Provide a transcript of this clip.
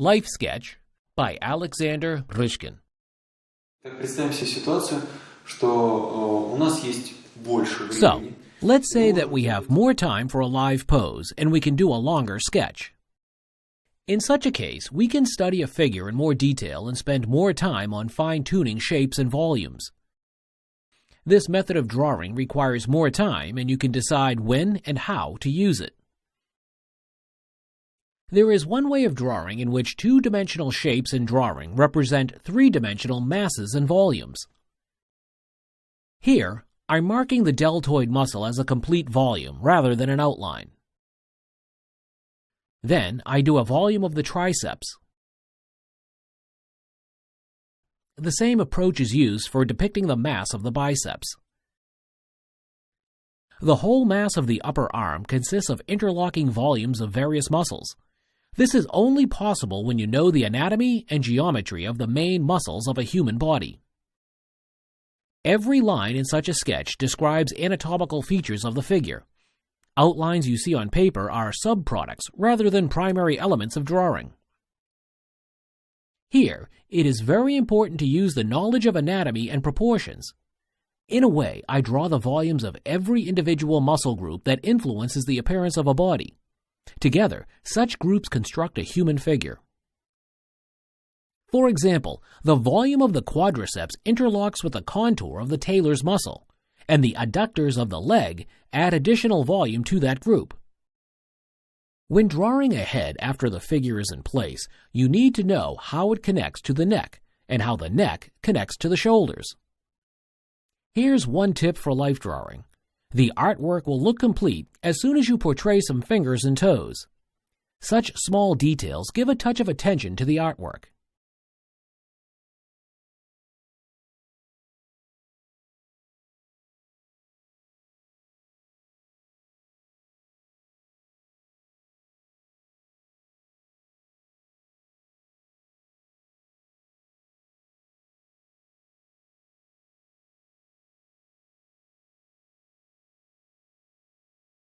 Life Sketch by Alexander Ryshkin. Так, представим себе ситуацию, что у нас есть больше So, времени. let's say that we have more time for a live pose and we can do a longer sketch. In such a case, we can study a figure in more detail and spend more time on fine-tuning shapes and volumes. This method of drawing requires more time, and you can decide when and how to use it. There is one way of drawing in which two-dimensional shapes in drawing represent three-dimensional masses and volumes. Here, I'm marking the deltoid muscle as a complete volume rather than an outline. Then I do a volume of the triceps. The same approach is used for depicting the mass of the biceps. The whole mass of the upper arm consists of interlocking volumes of various muscles. This is only possible when you know the anatomy and geometry of the main muscles of a human body. Every line in such a sketch describes anatomical features of the figure. Outlines you see on paper are subproducts rather than primary elements of drawing. Here, it is very important to use the knowledge of anatomy and proportions. In a way, I draw the volumes of every individual muscle group that influences the appearance of a body. Together, such groups construct a human figure. For example, the volume of the quadriceps interlocks with the contour of the talar's muscle, and the adductors of the leg add additional volume to that group. When drawing a head after the figure is in place, you need to know how it connects to the neck and how the neck connects to the shoulders. Here's one tip for life drawing. The artwork will look complete as soon as you portray some fingers and toes. Such small details give a touch of attention to the artwork.